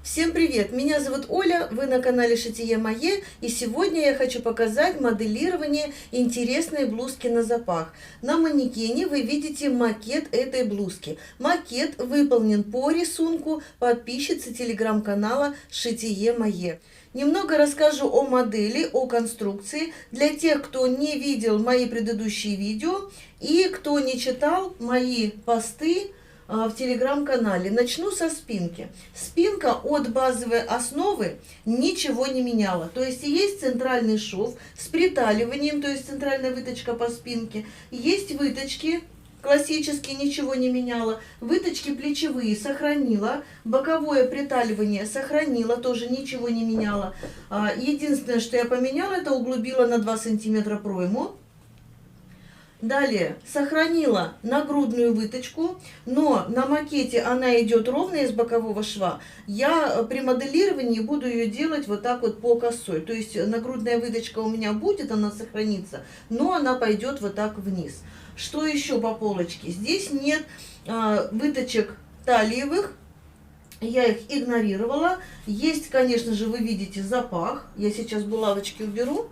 Всем привет! Меня зовут Оля, вы на канале Шитие Мое, и сегодня я хочу показать моделирование интересной блузки на запах. На манекене вы видите макет этой блузки. Макет выполнен по рисунку подписчицы телеграм-канала Шитие Мое. Немного расскажу о модели, о конструкции, для тех, кто не видел мои предыдущие видео и кто не читал мои посты в телеграм-канале. Начну со спинки. Спинка от базовой основы ничего не меняла. То есть есть центральный шов с приталиванием, то есть центральная выточка по спинке. Есть выточки, классические, ничего не меняла. Выточки плечевые сохранила. Боковое приталивание сохранила, тоже ничего не меняла. Единственное, что я поменяла, это углубила на 2 сантиметра пройму. Далее сохранила нагрудную выточку, но на макете она идет ровно из бокового шва. Я при моделировании буду ее делать вот так вот по косой. То есть нагрудная выточка у меня будет, она сохранится, но она пойдет вот так вниз. Что еще по полочке? Здесь нет выточек талиевых. Я их игнорировала. Есть, конечно же, вы видите запах. Я сейчас булавочки уберу.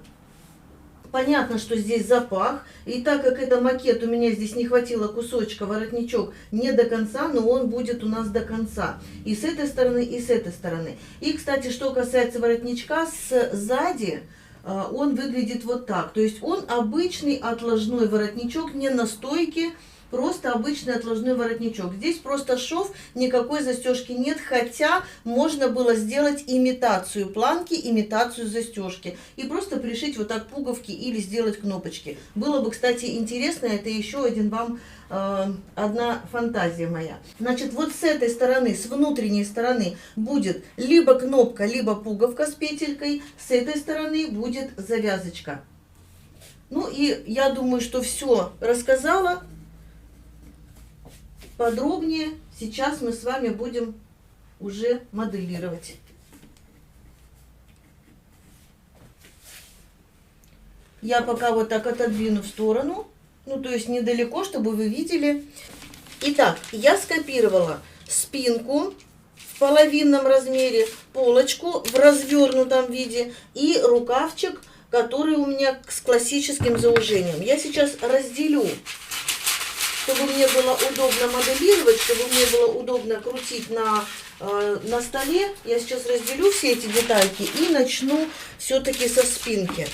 Понятно, что здесь запах, и так как это макет, у меня здесь не хватило кусочка, воротничок не до конца, но он будет у нас до конца. И с этой стороны, и с этой стороны. И, кстати, что касается воротничка, сзади он выглядит вот так. То есть он обычный отложной воротничок, не на стойке, просто обычный отложной воротничок. Здесь просто шов, никакой застежки нет, хотя можно было сделать имитацию планки, имитацию застежки. И просто пришить вот так пуговки или сделать кнопочки. Было бы, кстати, интересно, это еще одна фантазия моя. Значит, вот с этой стороны, с внутренней стороны будет либо кнопка, либо пуговка с петелькой, с этой стороны будет завязочка. Ну и я думаю, что все рассказала. Подробнее сейчас мы с вами будем уже моделировать. Я пока вот так отодвину в сторону, ну то есть недалеко, чтобы вы видели. Итак, я скопировала спинку в половинном размере, полочку в развернутом виде и рукавчик, который у меня с классическим заужением. Я сейчас разделю, чтобы мне было удобно моделировать, чтобы мне было удобно крутить на столе. Я сейчас разделю все эти детальки и начну все-таки со спинки.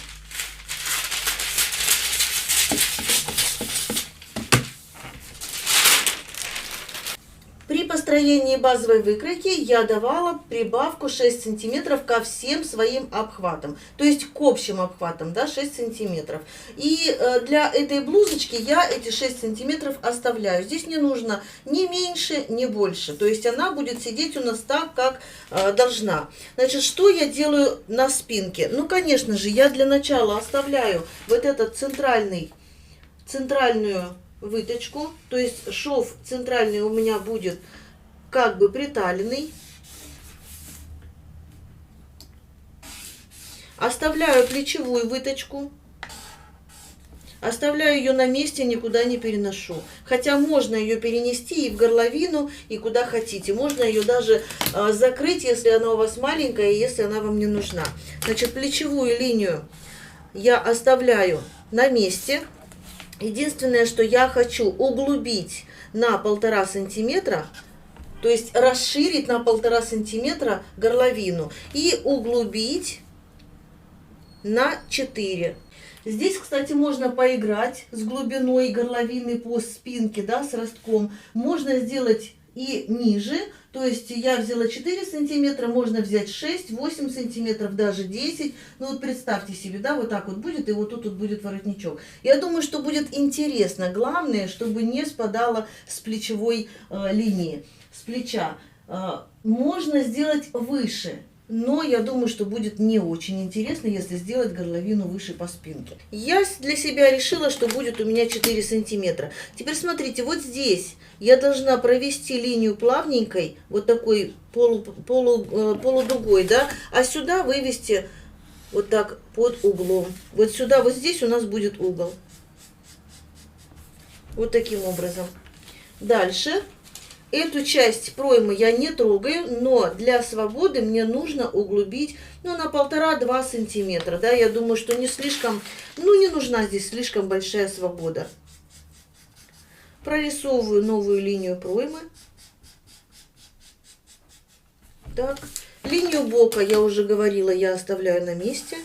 При построении базовой выкройки я давала прибавку 6 сантиметров ко всем своим обхватам. То есть к общим обхватам, да, 6 сантиметров. И для этой блузочки я эти 6 сантиметров оставляю. Здесь не нужно ни меньше, ни больше. То есть она будет сидеть у нас так, как должна. Значит, что я делаю на спинке? Ну, конечно же, я для начала оставляю вот этот центральную выточку, то есть шов центральный у меня будет как бы приталенный. Оставляю плечевую выточку, оставляю ее на месте, никуда не переношу. Хотя можно ее перенести и в горловину, и куда хотите. Можно ее даже закрыть, если она у вас маленькая, если она вам не нужна. Значит, плечевую линию я оставляю на месте. Единственное, что я хочу углубить на 1,5 сантиметра, то есть расширить на 1,5 сантиметра горловину и углубить на 4. Здесь, кстати, можно поиграть с глубиной горловины по спинке, да, с ростком. Можно сделать и ниже, то есть я взяла 4 сантиметра, можно взять 6, 8 сантиметров, даже 10. Ну вот представьте себе, да, вот так вот будет, и вот тут будет воротничок. Я думаю, что будет интересно. Главное, чтобы не спадало с плечевой линии, с плеча. Можно сделать выше. Но я думаю, что будет не очень интересно, если сделать горловину выше по спинке. Я для себя решила, что будет у меня 4 сантиметра. Теперь смотрите, вот здесь я должна провести линию плавненькой, вот такой полудугой, да, а сюда вывести вот так под углом. Вот сюда, вот здесь у нас будет угол. Вот таким образом. Дальше Эту часть проймы я не трогаю, но для свободы мне нужно углубить, ну, на 1,5-2 сантиметра, да, я думаю, что не слишком, ну, не нужна здесь слишком большая свобода. Прорисовываю новую линию проймы. Так, линию бока, я уже говорила, я оставляю на месте.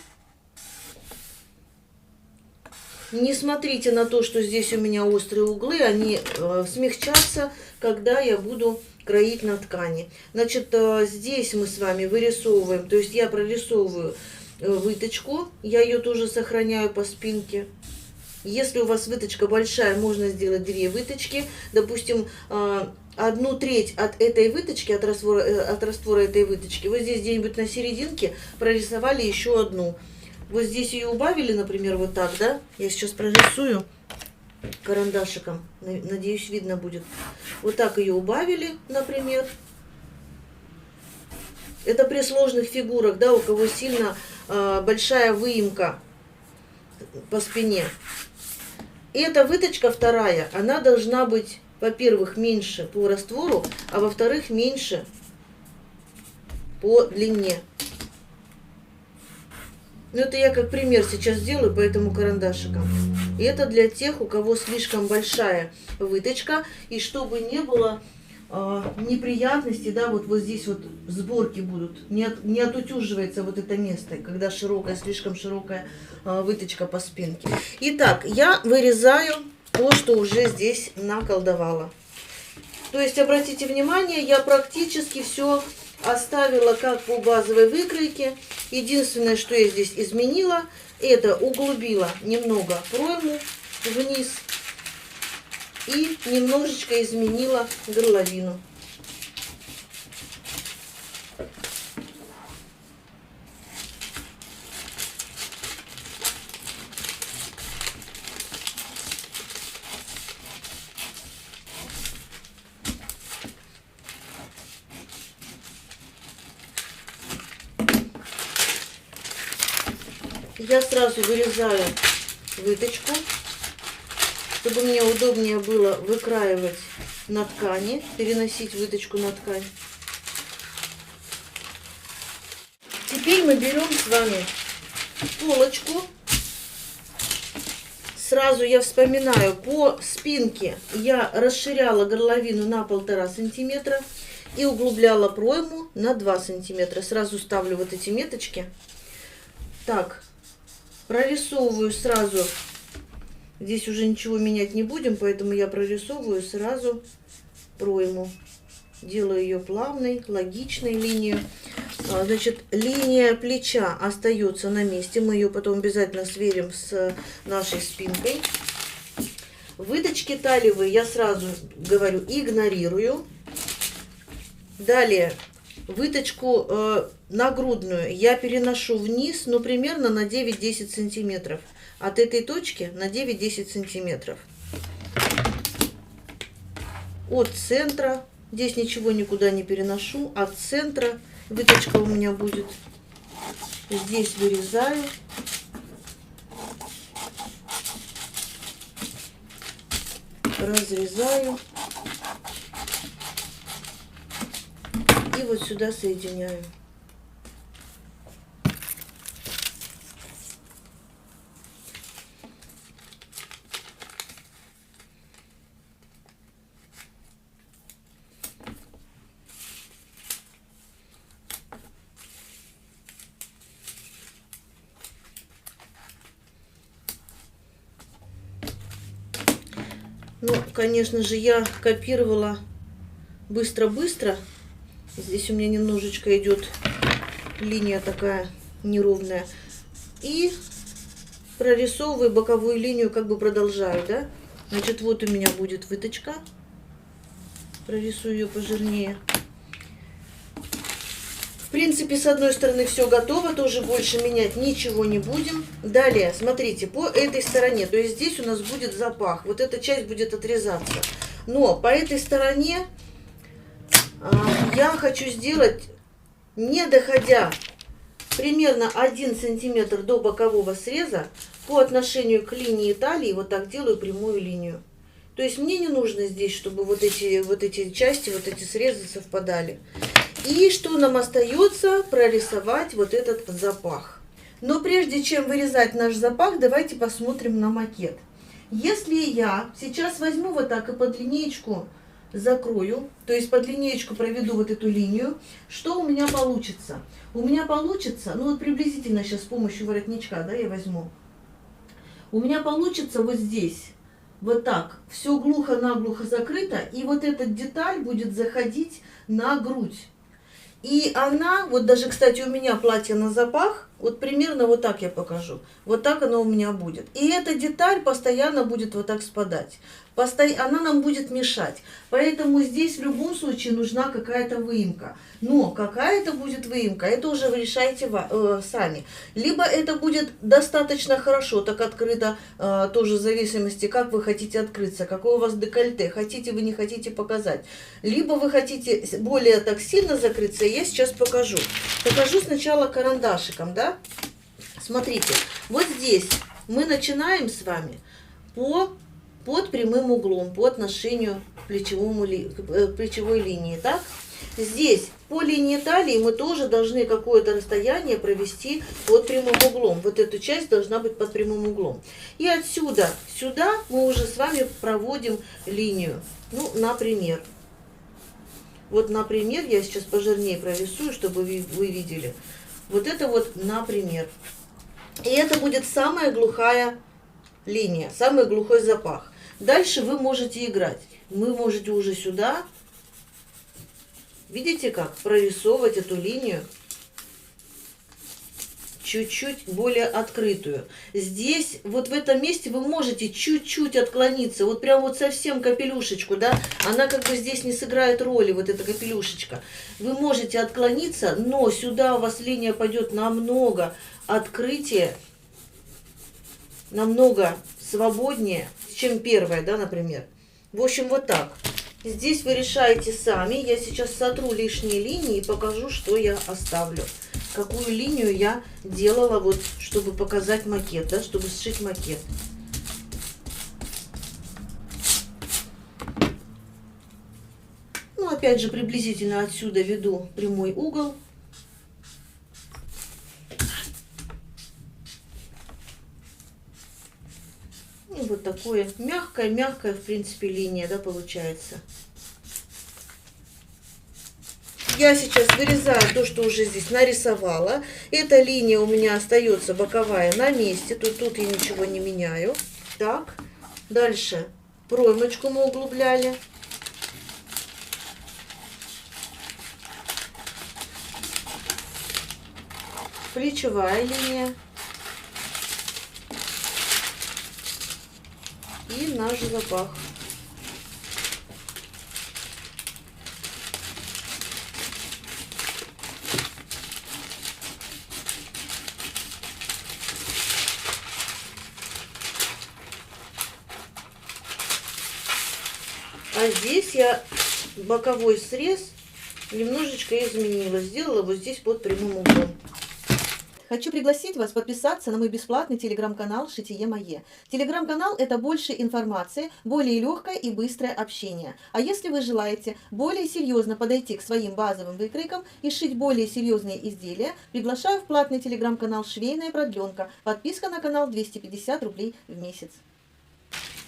Не смотрите на то, что здесь у меня острые углы, они смягчатся, когда я буду кроить на ткани. Значит, здесь мы с вами вырисовываем, то есть я прорисовываю выточку, я ее тоже сохраняю по спинке. Если у вас выточка большая, можно сделать 2 выточки, допустим, 1/3 от этой выточки, от раствора этой выточки, вы здесь где-нибудь на серединке прорисовали еще одну. Вот здесь ее убавили, например, вот так, да? Я сейчас прорисую карандашиком, надеюсь, видно будет. Вот так ее убавили, например. Это при сложных фигурах, да, у кого сильно большая выемка по спине. И эта выточка вторая, она должна быть, во-первых, меньше по раствору, а во-вторых, меньше по длине. Ну, это я как пример сейчас делаю по этому карандашикам. И это для тех, у кого слишком большая выточка, и чтобы не было неприятностей, да, вот здесь вот сборки будут, не отутюживается вот это место, когда широкая, слишком широкая выточка по спинке. Итак, я вырезаю то, что уже здесь наколдовала. То есть, обратите внимание, я практически все оставила как по базовой выкройке. Единственное, что я здесь изменила, это углубила немного пройму вниз и немножечко изменила горловину. Я сразу вырезаю выточку, чтобы мне удобнее было выкраивать на ткани, переносить выточку на ткань. Теперь мы берем с вами полочку. Сразу я вспоминаю, по спинке я расширяла горловину на 1,5 сантиметра и углубляла пройму на 2 сантиметра. Сразу ставлю вот эти меточки. Так. Прорисовываю сразу, здесь уже ничего менять не будем, поэтому я прорисовываю сразу пройму. Делаю ее плавной, логичной линией. Значит, линия плеча остается на месте, мы ее потом обязательно сверим с нашей спинкой. Выточки талиевые я сразу говорю, игнорирую. Далее. Выточку нагрудную я переношу вниз, ну, примерно на 9-10 сантиметров. От этой точки на 9-10 сантиметров. От центра, здесь ничего никуда не переношу, от центра выточка у меня будет. Здесь вырезаю. Разрезаю. И вот сюда соединяю. Ну, конечно же, я копировала быстро-быстро. Здесь у меня немножечко идет линия такая неровная. И прорисовываю боковую линию, как бы продолжаю, да. Значит, вот у меня будет выточка. Прорисую ее пожирнее. В принципе, с одной стороны все готово, тоже больше менять ничего не будем. Далее, смотрите, по этой стороне, то есть здесь у нас будет запах, вот эта часть будет отрезаться. Но по этой стороне я хочу сделать, не доходя примерно 1 сантиметр до бокового среза, по отношению к линии талии, вот так делаю прямую линию. То есть мне не нужно здесь, чтобы вот эти части, вот эти срезы совпадали. И что нам остается? Прорисовать вот этот запах. Но прежде чем вырезать наш запах, давайте посмотрим на макет. Если я сейчас возьму вот так и под линеечку закрою, то есть под линеечку проведу вот эту линию, что у меня получится? У меня получится, ну вот приблизительно сейчас с помощью воротничка, да, я возьму. У меня получится вот здесь, вот так, все глухо-наглухо закрыто, и вот эта деталь будет заходить на грудь. И она, вот даже, кстати, у меня платье на запах, вот примерно вот так я покажу. Вот так оно у меня будет. И эта деталь постоянно будет вот так спадать. Она нам будет мешать. Поэтому здесь в любом случае нужна какая-то выемка. Но какая это будет выемка, это уже вы решаете сами. Либо это будет достаточно хорошо, так открыто, тоже в зависимости, как вы хотите открыться, какое у вас декольте, хотите вы, не хотите показать. Либо вы хотите более так сильно закрыться, я сейчас покажу. Покажу сначала карандашиком, да? Смотрите, вот здесь мы начинаем с вами под прямым углом, по отношению к плечевой линии, так? Здесь по линии талии мы тоже должны какое-то расстояние провести под прямым углом. Вот эту часть должна быть под прямым углом. И отсюда сюда мы уже с вами проводим линию. Ну, например. Вот, например, я сейчас пожирнее прорисую, чтобы вы видели. Вот это вот, например. И это будет самая глухая линия, самый глухой запах. Дальше вы можете играть. Вы можете уже сюда, видите как, прорисовывать эту линию чуть-чуть более открытую. Здесь, вот в этом месте вы можете чуть-чуть отклониться, вот прям вот совсем капелюшечку, да, она как бы здесь не сыграет роли, вот эта капелюшечка. Вы можете отклониться, но сюда у вас линия пойдет намного открытие, намного свободнее, чем первая, да, например. В общем, вот так. Здесь вы решаете сами. Я сейчас сотру лишние линии и покажу, что я оставлю. Какую линию я делала, вот, чтобы показать макет, да, чтобы сшить макет. Ну, опять же, приблизительно отсюда веду прямой угол. И вот такое мягкая, в принципе, линия, да, получается. Я сейчас вырезаю то, что уже здесь нарисовала. Эта линия у меня остается боковая на месте. Тут я ничего не меняю. Так, дальше проймочку мы углубляли. Плечевая линия. И наш запах. А здесь я боковой срез немножечко изменила. Сделала вот здесь под прямым углом. Хочу пригласить вас подписаться на мой бесплатный телеграм-канал «Шитие мое». Телеграм-канал – это больше информации, более легкое и быстрое общение. А если вы желаете более серьезно подойти к своим базовым выкройкам и шить более серьезные изделия, приглашаю в платный телеграм-канал «Швейная продленка». Подписка на канал 250 рублей в месяц.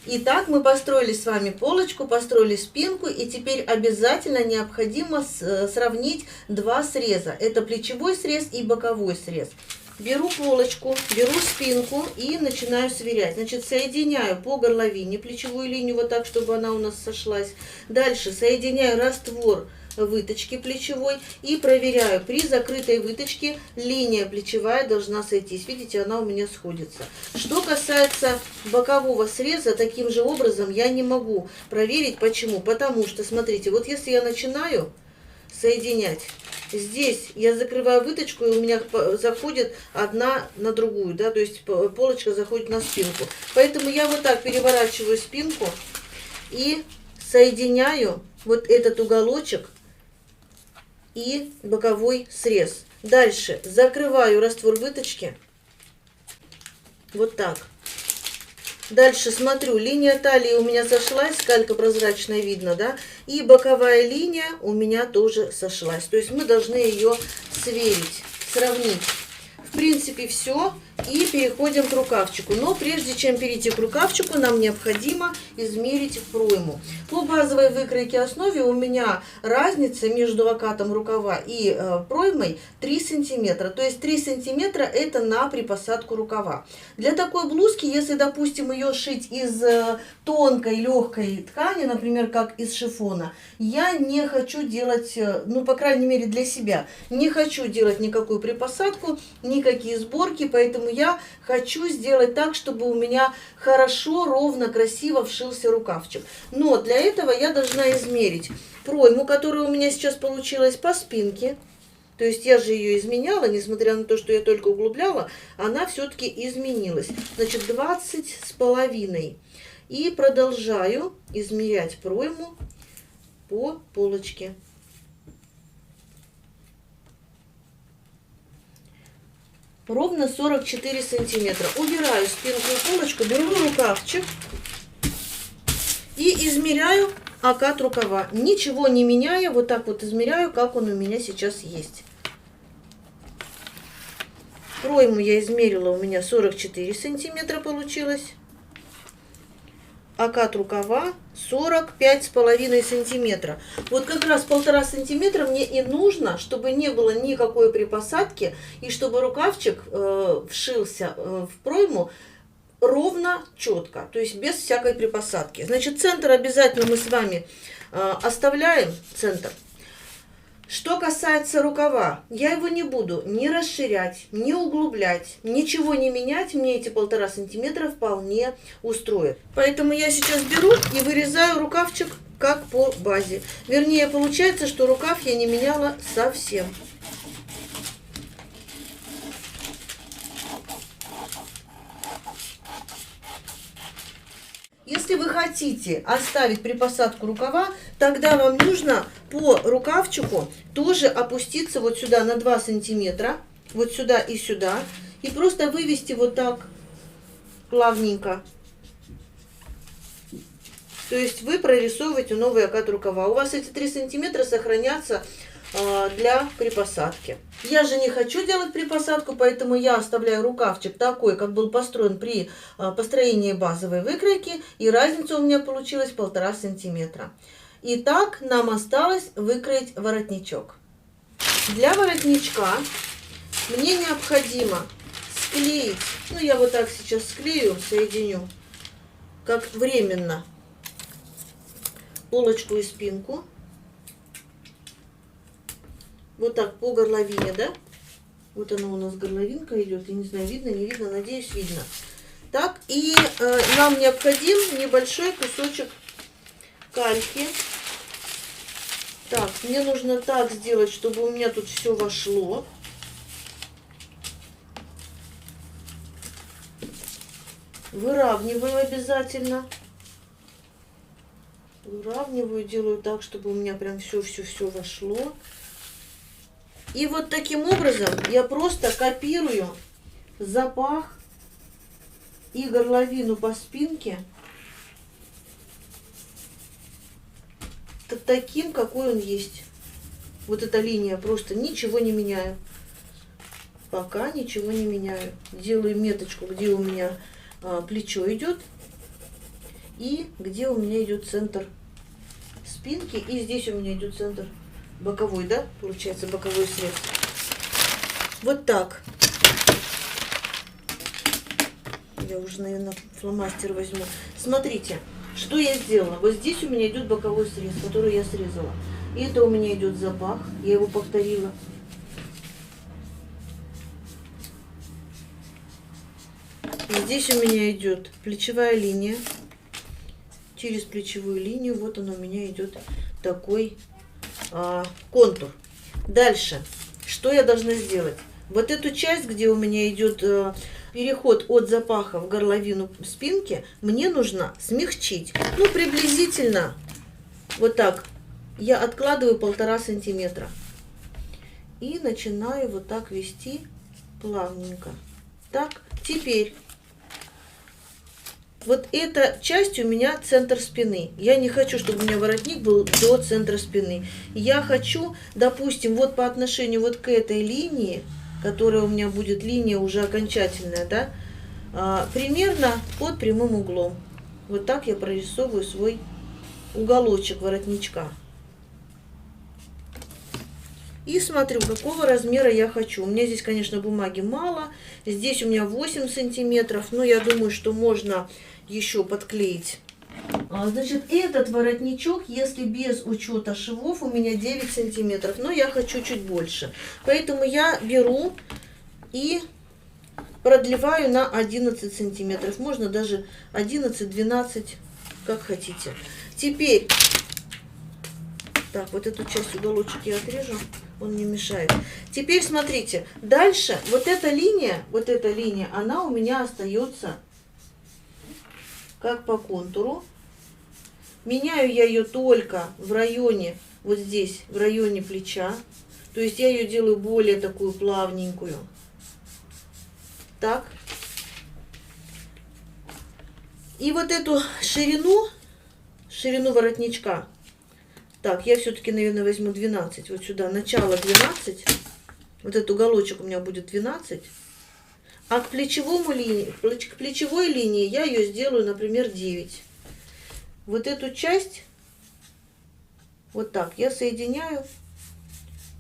Итак, мы построили с вами полочку, построили спинку, и теперь обязательно необходимо сравнить два среза. Это плечевой срез и боковой срез. Беру полочку, беру спинку и начинаю сверять. Значит, соединяю по горловине плечевую линию вот так, чтобы она у нас сошлась. Дальше соединяю раствор выточки плечевой и проверяю. При закрытой выточке линия плечевая должна сойтись. Видите, она у меня сходится. Что касается бокового среза, таким же образом я не могу проверить. Почему? Потому что, смотрите, вот если я начинаю соединять, здесь я закрываю выточку, и у меня заходит одна на другую, да, то есть полочка заходит на спинку. Поэтому я вот так переворачиваю спинку и соединяю вот этот уголочек и боковой срез. Дальше закрываю раствор выточки. Вот так. Дальше смотрю, линия талии у меня сошлась, калька прозрачная видно, да, и боковая линия у меня тоже сошлась. То есть мы должны ее сверить, сравнить. В принципе, все. И переходим к рукавчику. Но прежде чем перейти к рукавчику, нам необходимо измерить пройму. По базовой выкройке основе у меня разница между окатом рукава и проймой 3 сантиметра. То есть 3 сантиметра это на припосадку рукава. Для такой блузки, если, допустим, ее шить из тонкой, легкой ткани, например, как из шифона, я не хочу делать, ну, по крайней мере, для себя, не хочу делать никакую припосадку, никакие сборки, поэтому я хочу сделать так, чтобы у меня хорошо, ровно, красиво вшился рукавчик. Но для этого я должна измерить пройму, которая у меня сейчас получилась по спинке. То есть я же ее изменяла, несмотря на то, что я только углубляла, она все-таки изменилась. Значит, 20,5. И продолжаю измерять пройму по полочке. Ровно 44 сантиметра. Убираю спинку и полочку, беру рукавчик и измеряю окат рукава. Ничего не меняя, вот так вот измеряю, как он у меня сейчас есть. Пройму я измерила, у меня 44 сантиметра получилось. Окат рукава 45,5 сантиметра. Вот как раз 1,5 сантиметра мне и нужно, чтобы не было никакой припосадки и чтобы рукавчик вшился в пройму ровно, четко, то есть без всякой припосадки. Значит, центр обязательно мы с вами оставляем, центр. Что касается рукава, я его не буду ни расширять, ни углублять, ничего не менять, мне эти 1,5 сантиметра вполне устроят. Поэтому я сейчас беру и вырезаю рукавчик как по базе. Вернее, получается, что рукав я не меняла совсем. Если вы хотите оставить припосадку рукава, тогда вам нужно по рукавчику тоже опуститься вот сюда на 2 сантиметра, вот сюда и сюда, и просто вывести вот так плавненько. То есть вы прорисовываете новый окат рукава. У вас эти 3 сантиметра сохранятся для припосадки. Я же не хочу делать припосадку, поэтому я оставляю рукавчик такой, как был построен при построении базовой выкройки, и разница у меня получилась 1,5 сантиметра. Итак, нам осталось выкроить воротничок. Для воротничка мне необходимо склеить, ну я вот так сейчас склею, соединю, как временно, полочку и спинку. Вот так по горловине, да? Вот она у нас горловинка идет. Я не знаю, видно, не видно, надеюсь, видно. Так, и нам необходим небольшой кусочек кальки. Так, мне нужно так сделать, чтобы у меня тут все вошло. Выравниваю обязательно. Выравниваю, делаю так, чтобы у меня прям все вошло. И вот таким образом я просто копирую запах и горловину по спинке таким, какой он есть. Вот эта линия, просто ничего не меняю. Пока ничего не меняю. Делаю меточку, где у меня плечо идет и где у меня идет центр спинки. И здесь у меня идет центр боковой, да, получается боковой срез. Вот так. Я уже, наверное, фломастер возьму. Смотрите, что я сделала. Вот здесь у меня идет боковой срез, который я срезала. И это у меня идет запах. Я его повторила. Здесь у меня идет плечевая линия. Через плечевую линию вот он у меня идет такой контур. Дальше, что я должна сделать? Вот эту часть, где у меня идет переход от запаха в горловину спинки, мне нужно смягчить. Ну, приблизительно вот так. Я откладываю 1,5 сантиметра. И начинаю вот так вести плавненько. Так, теперь вот эта часть у меня центр спины. Я не хочу, чтобы у меня воротник был до центра спины. Я хочу, допустим, вот по отношению вот к этой линии, которая у меня будет линия уже окончательная, да, примерно под прямым углом. Вот так я прорисовываю свой уголочек воротничка. И смотрю, какого размера я хочу. У меня здесь, конечно, бумаги мало. Здесь у меня 8 сантиметров. Но я думаю, что можно еще подклеить. Значит, этот воротничок, если без учета швов, у меня 9 сантиметров. Но я хочу чуть больше. Поэтому я беру и продлеваю на 11 сантиметров. Можно даже 11-12, как хотите. Теперь, так, вот эту часть уголочек я отрежу. Он не мешает. Теперь смотрите, дальше вот эта линия, она у меня остается как по контуру. Меняю я ее только в районе, вот здесь, в районе плеча. То есть я ее делаю более такую плавненькую. Так. И вот эту ширину воротничка. Так, я все-таки, наверное, возьму 12. Вот сюда, начало 12. Вот этот уголочек у меня будет 12. А к плечевой линии я ее сделаю, например, 9. Вот эту часть, вот так, я соединяю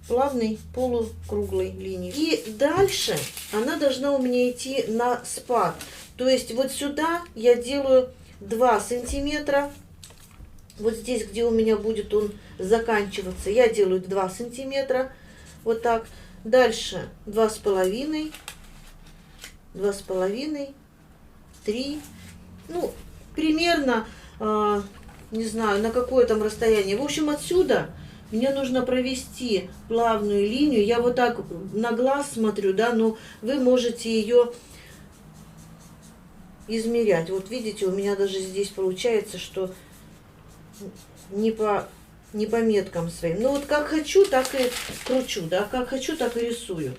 плавной полукруглой линией. И дальше она должна у меня идти на спад. То есть вот сюда я делаю 2 сантиметра. Вот здесь, где у меня будет он заканчиваться, я делаю 2 сантиметра. Вот так. Дальше 2,5, 2,5, 3. Ну, примерно, не знаю, на какое там расстояние. В общем, отсюда мне нужно провести плавную линию. Я вот так на глаз смотрю, да, но вы можете ее измерять. Вот видите, у меня даже здесь получается, что не по меткам своим. Ну вот как хочу, так и кручу, да, как хочу, так и рисую.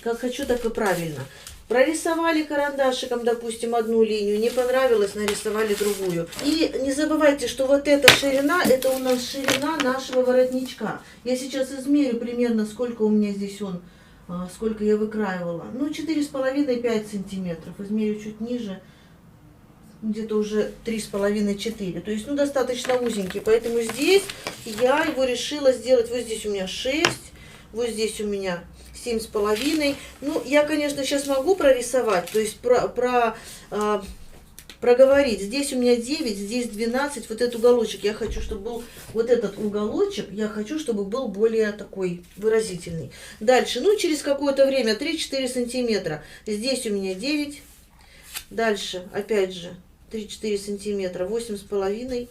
Как хочу, так и правильно. Прорисовали карандашиком, допустим, одну линию, не понравилось, нарисовали другую. И не забывайте, что вот эта ширина, это у нас ширина нашего воротничка. Я сейчас измерю примерно, сколько у меня здесь сколько я выкраивала. Ну, 4,5-5 сантиметров. Измерю чуть ниже. Где-то уже 3,5-4. То есть, ну, достаточно узенький. Поэтому здесь я его решила сделать. Вот здесь у меня 6. Вот здесь у меня 7,5. Ну, я, конечно, сейчас могу прорисовать. То есть, проговорить. Здесь у меня 9, здесь 12. Вот этот уголочек. Я хочу, чтобы был вот этот уголочек. Я хочу, чтобы был более такой выразительный. Дальше. Ну, через какое-то время 3-4 сантиметра. Здесь у меня 9. Дальше, опять же, 3-4 сантиметра, 8,5,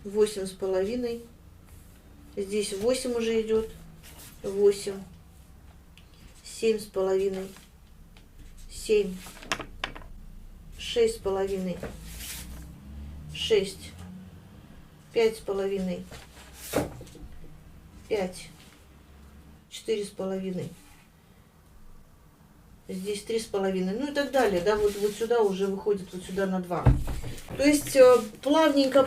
8,5, здесь 8 уже идет, 8, 7,5, 7, 6,5, 6, 5,5, 5, 4,5. Здесь 3,5, ну и так далее, да, вот сюда уже выходит, вот сюда на 2. То есть плавненько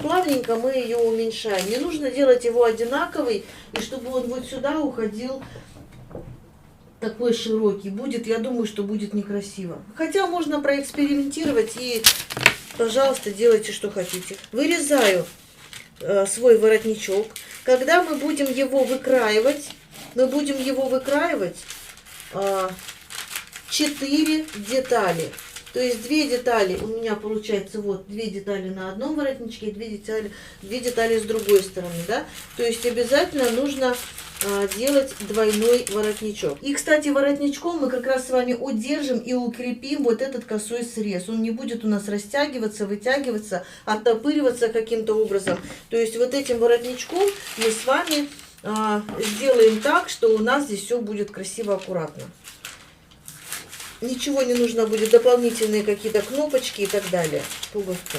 мы ее уменьшаем. Не нужно делать его одинаковый, и чтобы он вот сюда уходил такой широкий. Будет, я думаю, что будет некрасиво. Хотя можно проэкспериментировать и, пожалуйста, делайте, что хотите. Вырезаю свой воротничок. Когда мы будем его выкраивать, 4 детали. То есть 2 детали у меня получается, вот 2 детали на одном воротничке, 2 детали с другой стороны, да. То есть обязательно нужно делать двойной воротничок. И, кстати, воротничком мы как раз с вами удержим и укрепим вот этот косой срез. Он не будет у нас растягиваться, вытягиваться, оттопыриваться каким-то образом. То есть вот этим воротничком мы с вами сделаем так, что у нас здесь все будет красиво, аккуратно. Ничего не нужно будет, дополнительные какие-то кнопочки и так далее, пуговки.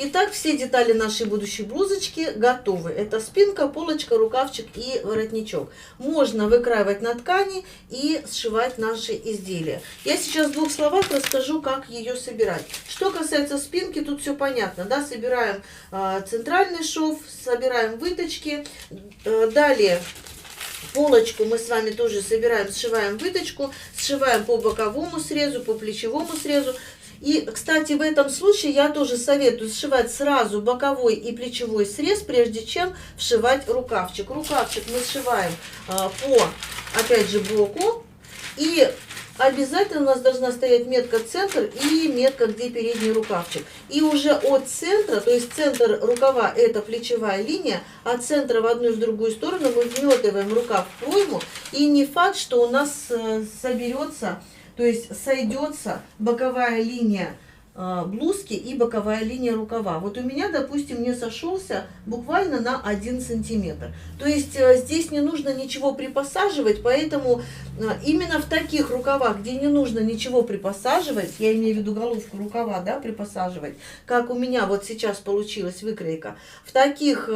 Итак, все детали нашей будущей блузочки готовы. Это спинка, полочка, рукавчик и воротничок. Можно выкраивать на ткани и сшивать наши изделия. Я сейчас в двух словах расскажу, как ее собирать. Что касается спинки, тут все понятно. Да? Собираем центральный шов, собираем выточки. Далее полочку мы с вами тоже собираем, сшиваем выточку, сшиваем по боковому срезу, по плечевому срезу. И, кстати, в этом случае я тоже советую сшивать сразу боковой и плечевой срез, прежде чем вшивать рукавчик. Рукавчик мы сшиваем по, опять же, боку. И обязательно у нас должна стоять метка центр и метка, где передний рукавчик. И уже от центра, то есть центр рукава это плечевая линия, от центра в одну и в другую сторону мы вметываем рукав в пройму. И не факт, что у нас соберется, то есть сойдется боковая линия блузки и боковая линия рукава. Вот у меня, допустим, не сошелся буквально на 1 сантиметр. То есть здесь не нужно ничего припосаживать, поэтому именно в таких рукавах, где не нужно ничего припосаживать, я имею в виду головку рукава, да, припосаживать, как у меня вот сейчас получилась выкройка, в таких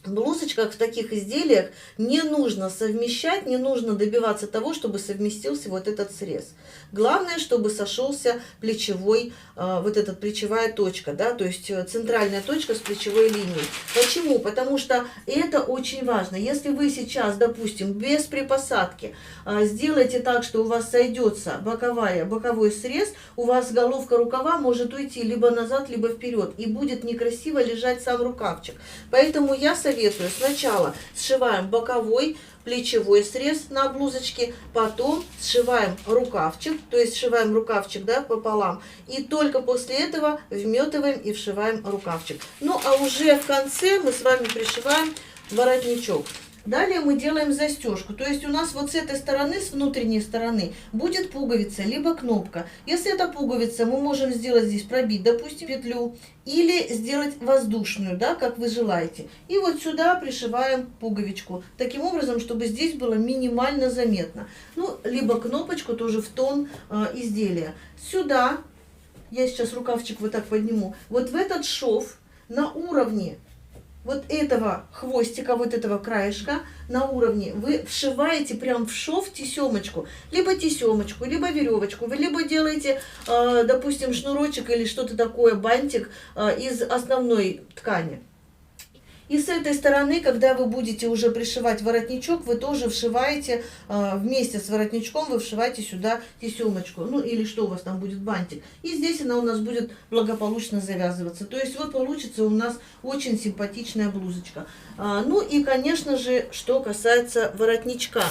блузочках, в таких изделиях не нужно совмещать, не нужно добиваться того, чтобы совместился вот этот срез. Главное, чтобы сошелся плечевой, вот эта плечевая точка, да, то есть центральная точка с плечевой линией. Почему? Потому что это очень важно. Если вы сейчас, допустим, без припосадки сделаете так, что у вас сойдется боковой срез, у вас головка рукава может уйти либо назад, либо вперед, и будет некрасиво лежать сам рукавчик. Поэтому я советую сначала сшиваем боковой, плечевой срез на блузочке, потом сшиваем рукавчик, то есть сшиваем рукавчик, да, пополам, и только после этого вметываем и вшиваем рукавчик. Ну а уже в конце мы с вами пришиваем воротничок. Далее мы делаем застежку, то есть у нас вот с этой стороны, с внутренней стороны, будет пуговица, либо кнопка. Если это пуговица, мы можем сделать здесь, пробить, допустим, петлю, или сделать воздушную, да, как вы желаете. И вот сюда пришиваем пуговичку, таким образом, чтобы здесь было минимально заметно. Ну, либо кнопочку тоже в тон изделия. Сюда, я сейчас рукавчик вот так подниму, вот в этот шов на уровне вот этого хвостика, вот этого краешка на уровне вы вшиваете прям в шов тесемочку, либо веревочку, вы либо делаете, допустим, шнурочек или что-то такое, бантик из основной ткани. И с этой стороны, когда вы будете уже пришивать воротничок, вы тоже вшиваете, вместе с воротничком вы вшиваете сюда тесемочку, ну или что у вас там будет, бантик. И здесь она у нас будет благополучно завязываться. То есть вот получится у нас очень симпатичная блузочка. Ну и, конечно же, что касается воротничка.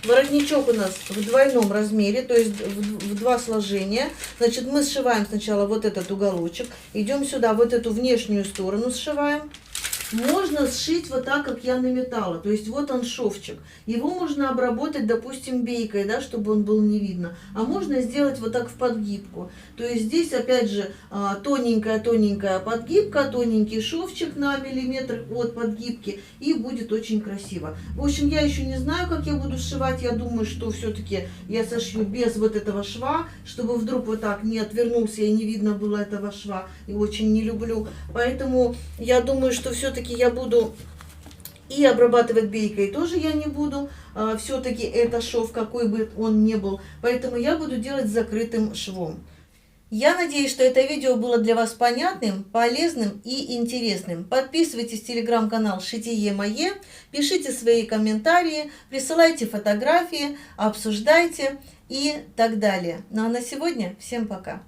Воротничок у нас в двойном размере, то есть в два сложения. Значит, мы сшиваем сначала вот этот уголочек, идем сюда, вот эту внешнюю сторону сшиваем. Можно сшить вот так, как я наметала. То есть вот он шовчик. Его можно обработать, допустим, бейкой, да, чтобы он был не видно. А можно сделать вот так в подгибку. То есть здесь опять же тоненькая подгибка, тоненький шовчик на миллиметр от подгибки. И будет очень красиво. В общем, я еще не знаю, как я буду сшивать. Я думаю, что все-таки я сошью без вот этого шва, чтобы вдруг вот так не отвернулся и не видно было этого шва. И очень не люблю. Поэтому я думаю, что все-таки я буду и обрабатывать бейкой тоже я не буду. Все-таки это шов, какой бы он ни был. Поэтому я буду делать закрытым швом. Я надеюсь, что это видео было для вас понятным, полезным и интересным. Подписывайтесь в телеграм-канал Шитие Мое, пишите свои комментарии, присылайте фотографии, обсуждайте и так далее. Ну а на сегодня всем пока.